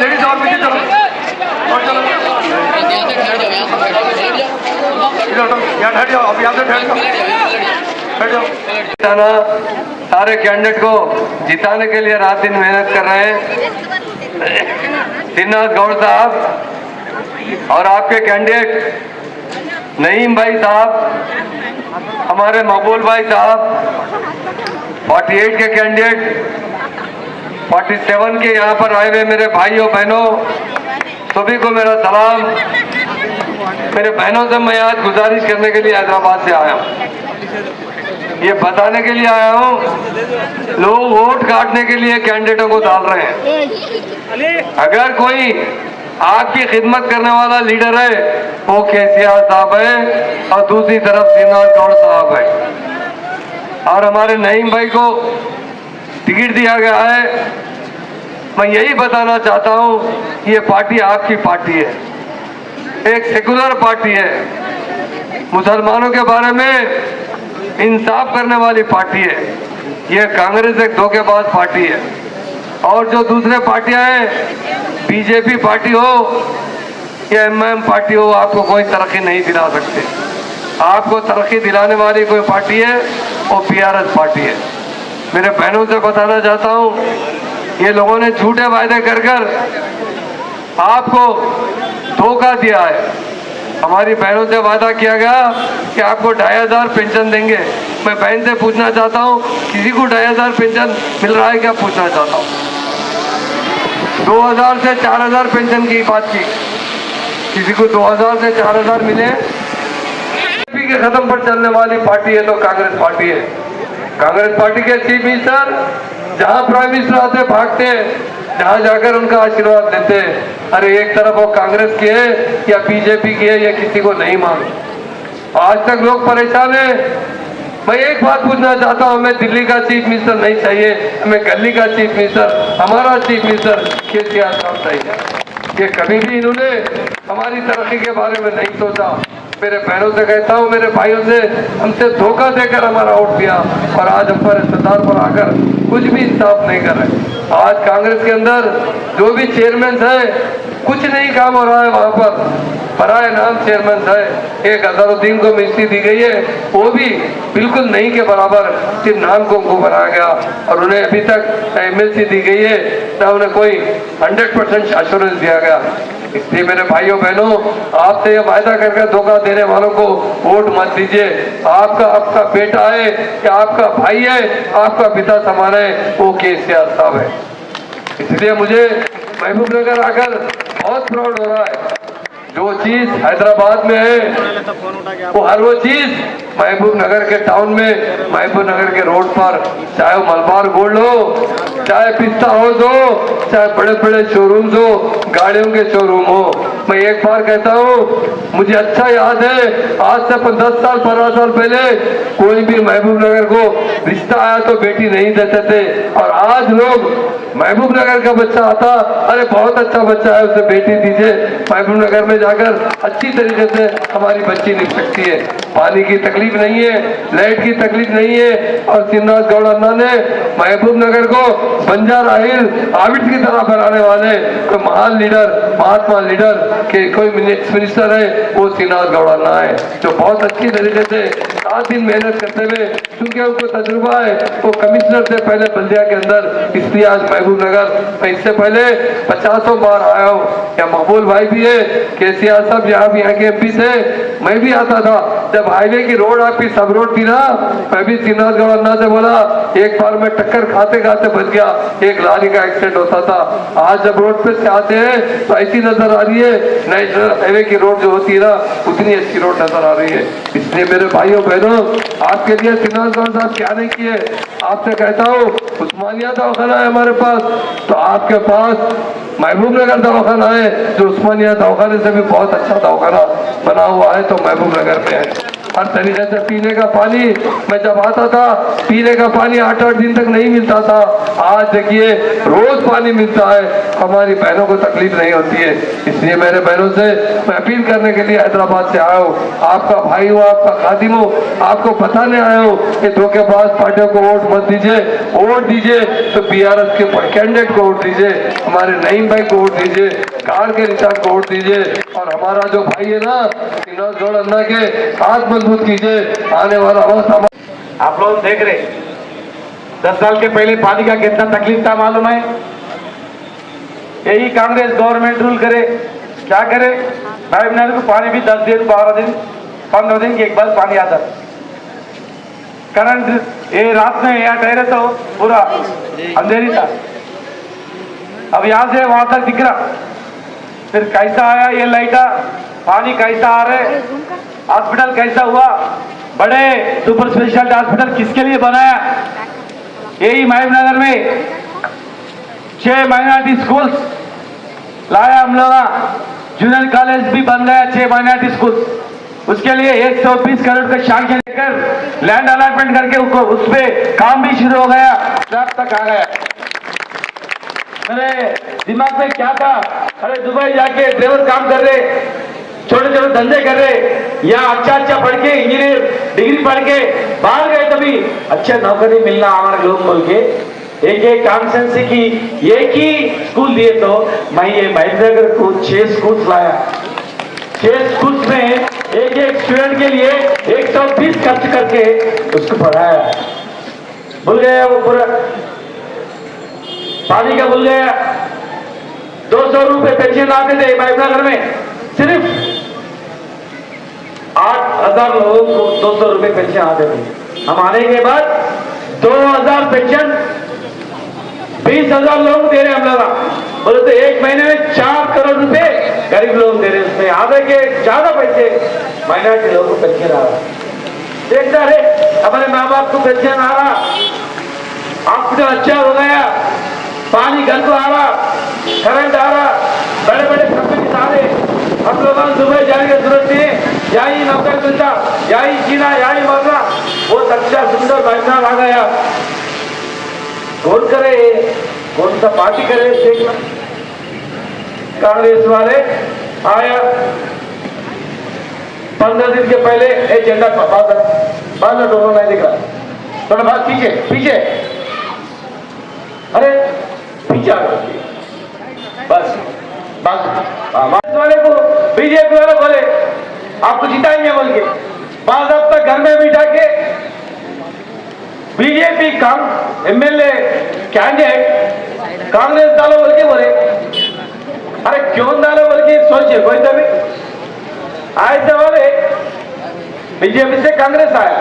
Ladies और पीछे चलो और चलो यहाँ ठहर जाओ, अब यहाँ से ठहर जाओ। सारे कैंडिडेट को जिताने के लिए रात दिन मेहनत कर रहे हैं सिन्नाथ गौड़ साहब और आपके कैंडिडेट नईम भाई साहब, हमारे मकबूल भाई साहब, 48 के कैंडिडेट, 47 के यहाँ पर आए हुए मेरे भाइयों बहनों, सभी को मेरा सलाम। मेरे बहनों से मैं आज गुजारिश करने के लिए हैदराबाद से आया हूँ, ये बताने के लिए आया हूँ, लोग वोट काटने के लिए कैंडिडेटों को डाल रहे हैं। अगर कोई आपकी खिदमत करने वाला लीडर है वो केसीआर साहब है और दूसरी तरफ सिन्नाथ गौड़ साहब है और हमारे नईम भाई को टिकट दिया गया है। मैं यही बताना चाहता हूँ, ये पार्टी आपकी पार्टी है, एक सेकुलर पार्टी है, मुसलमानों के बारे में इंसाफ करने वाली पार्टी है। ये कांग्रेस एक धोखेबाज पार्टी है और जो दूसरे पार्टियां हैं, बीजेपी पार्टी हो या एमआईएम पार्टी हो, आपको कोई तरक्की नहीं दिला सकते। आपको तरक्की दिलाने वाली कोई पार्टी है वो पीआरएस पार्टी है। मेरे बहनों से बताना चाहता हूँ, ये लोगों ने झूठे वायदे कर कर आपको धोखा दिया है। हमारी बहनों से वादा किया गया कि आपको 2500 पेंशन देंगे। मैं बहन से पूछना चाहता हूँ, किसी को 2500 पेंशन मिल रहा है क्या? पूछना चाहता हूँ। 2000 से 4000 पेंशन की बात की, किसी को 2000 से 4000 मिले? बीजेपी के कदम पर चलने वाली पार्टी है तो कांग्रेस पार्टी है। कांग्रेस पार्टी के चीफ मिनिस्टर जहां प्राइम मिनिस्टर आते भागते हैं, जहां जाकर उनका आशीर्वाद लेते हैं। अरे एक तरफ वो कांग्रेस की है या बीजेपी की है, ये किसी को नहीं मालूम। आज तक लोग परेशान हैं। मैं एक बात पूछना चाहता हूं, हमें दिल्ली का चीफ मिनिस्टर नहीं चाहिए, हमें गली का चीफ मिनिस्टर, हमारा चीफ मिनिस्टर केसीआर साहब चाहिए। ये कभी भी इन्होंने हमारी तरक्की के बारे में नहीं सोचा। मेरे बहनों से कहता हूँ, मेरे भाइयों से, हमसे धोखा देकर हमारा वोट दिया और आज हम पर इस्तेदार पर आकर कुछ भी इंसाफ नहीं कर रहे। आज कांग्रेस के अंदर जो भी चेयरमैन है, कुछ नहीं काम हो रहा है वहां पर। पराए नाम चेयरमैन है, एक अजहरुद्दीन को मिनिस्ट्री दी गई है, वो भी बिल्कुल नहीं के बराबर, सिर्फ नाम को उनको बनाया गया और उन्हें अभी तक एमएलसी दी गई है, ना उन्हें कोई 100% एश्योरेंस दिया गया। इसलिए मेरे भाइयों बहनों, आपसे यह वायदा करके धोखा देने वालों को वोट मत दीजिए। आपका बेटा है या आपका भाई है, आपका पिता समान है, वो केसीआर साहब है। इसलिए मुझे महबूब नगर आकर बहुत प्राउड हो रहा है। जो चीज हैदराबाद में है वो हर वो चीज महबूब नगर के टाउन में, महबूब नगर के रोड पर, चाहे वो मलबार गोल्ड हो, चाहे पिस्ता हाउस हो, चाहे बड़े बड़े शोरूम्स हो, गाड़ियों के शोरूम हो। मैं एक बार कहता हूँ, मुझे अच्छा याद है, आज से 10 साल 15 साल पहले कोई भी महबूब नगर को रिश्ता आया तो बेटी नहीं देते थे और आज लोग महबूब नगर का बच्चा आता, अरे बहुत अच्छा बच्चा है, उसे बेटी दीजिए। महबूब नगर में जाकर अच्छी तरीके से हमारी बच्ची निकल सकती है। पानी की तकलीफ नहीं है, लाइट की तकलीफ नहीं है और सिन्नाथ गौड़ अन्ना ने महबूब नगर को बंजारा हिल आबिद की तरह बनाने वाले कोई महान लीडर, महात्मा लीडर के कोई मिनिस्टर है, वो सिन्नाथ गौड़ अन्ना है, जो बहुत अच्छी तरीके से 7 दिन मेहनत करते हुए, क्योंकि उनको तजुर्बा है, वो कमिश्नर से पहले बल्दिया के अंदर, इसलिए आज महबूब नगर, मैं इससे पहले 50 बार आया हूँ। या मकबूल भाई भी है, केसीआर साहब यहाँ के एमपी थे, मैं भी आता था। जब हाईवे की रोड आपकी सब रोड थी ना, मैं भी सिन्नाथ गौड़ अन्ना से बोला, एक बार मैं टक्कर खाते खाते बच गया, एक लारी का एक्सीडेंट होता था। आज जब रोड पे से आते हैं तो ऐसी नजर आ रही है, नेशनल हाईवे की रोड जो होती है ना, उतनी अच्छी रोड नजर आ रही है। इसलिए मेरे भाइयों बहनों, आपके लिए सिन्नाथ गौड़ साहब क्या नहीं किए। आपसे कहता हूँ, उस्मानिया दवाखाना है हमारे पास, तो आपके पास महबूब नगर दवाखाना है, जो उस्मानिया दवाखाने से भी बहुत अच्छा दवाखाना बना हुआ है, तो महबूब नगर में है। हर तरीके से पीने का पानी, मैं जब आता था पीने का पानी 8-8 दिन तक नहीं मिलता था, आज देखिए रोज पानी मिलता है, हमारी बहनों को तकलीफ नहीं होती है। इसलिए मेरे बहनों से मैं अपील करने के लिए हैदराबाद से आया हूँ, आपका भाई हूँ, आपका खादिम हूँ, आपको बताने आया हूँ कि धोखेबाज पार्टियों को वोट मत दीजिए, वोट दीजिए तो बीआरएस के कैंडिडेट को वोट दीजिए, हमारे नईम भाई को वोट दीजिए, कार के निशान को वोट दीजिए, और हमारा जो भाई है ना जोड़ अन्ना के हाथ मजबूत कीजिए। आने वाला वक्त आप लोग देख रहे 10 साल के पहले पानी का कितना तकलीफ था मालूम है? यही कांग्रेस गवर्नमेंट रूल करे, क्या करे, भाई बहन को पानी भी 10 दिन 12 दिन 15 दिन की एक बार पानी आता। करंट ये रात में यहाँ ठहरे तो पूरा अंधेरी था, अब यहाँ से वहां तक दिख रहा। फिर कैसा आया ये लाइटा, पानी कैसा आ रहे, हॉस्पिटल कैसा हुआ, बड़े सुपर स्पेशलिटी हॉस्पिटल किसके लिए बनाया? यही महबूबनगर में 6 माइनॉरिटी स्कूल्स लाया हम लोग, जूनियर कॉलेज भी बन गया 6 माइनॉरिटी स्कूल्स, उसके लिए 120 करोड़ का शांक्शन लेकर लैंड अलॉटमेंट करके उस पे काम भी शुरू हो गया, स्लैब तक आ गया। मेरे दिमाग में क्या था, अरे दुबई जाके ड्राइवर काम कर रहे, छोटे छोटे धंधे कर रहे, या अच्छा पढ़ के इंजीनियर डिग्री पढ़ के बाहर गए, तभी अच्छा नौकरी मिलना हमारे लोग बोल के एक कॉन्स्टिट्यूंसी की एक ही स्कूल दिए। तो मैं ये महबूबनगर को 6 स्कूल्स लाया, 6 स्कूल्स में एक स्टूडेंट के लिए 120 खर्च करके उसको पढ़ाया। भूल गया वो पूरा पानी का, भूल गया। 200 रुपए पेंशन आते थे महबूबनगर में, सिर्फ 8,000 लोगों को 200 रुपए पेंशन आते थे। हम आने के बाद 2,000 पेंशन 20,000 लोग दे रहे हम लोग, बोले तो एक महीने में 4 करोड़ रुपए गरीब लोग दे रहे, उसमें आधे के ज्यादा पैसे माइनॉरिटी लोगों को पेंशन आ रहा। देखता है हमारे माँ बाप को पेंशन आ रहा, हॉस्पिटल अच्छा हो गया, पानी घर को आ रहा, करंट आ रहा, बड़े बड़े कंपनी आ रहे, हम लोगों को दुबई जाने की जरूरत नहीं, यही नौकरी मिलता, यही जीना, यही मरना, बहुत अच्छा सुंदर बैठना आ गया। कौन करे, कौन सा पार्टी करे देखना। कांग्रेस वाले आया 15 दिन के पहले एजेंडा बादल दोनों नहीं दिख रहा, थोड़ा बात पीछे पीछे, अरे पीछे आ गए बस। कांग्रेस वाले को बीजेपी वाले बोले आपको जिताएंगे बोल के, बाद अब तक घर में बिठा के बीजेपी काम एमएलए कैंडिडेट कांग्रेस डालो बोल के बोले, अरे क्यों डालो बोल के सोचिए कोई तभी। आए थे वाले बीजेपी से कांग्रेस आया,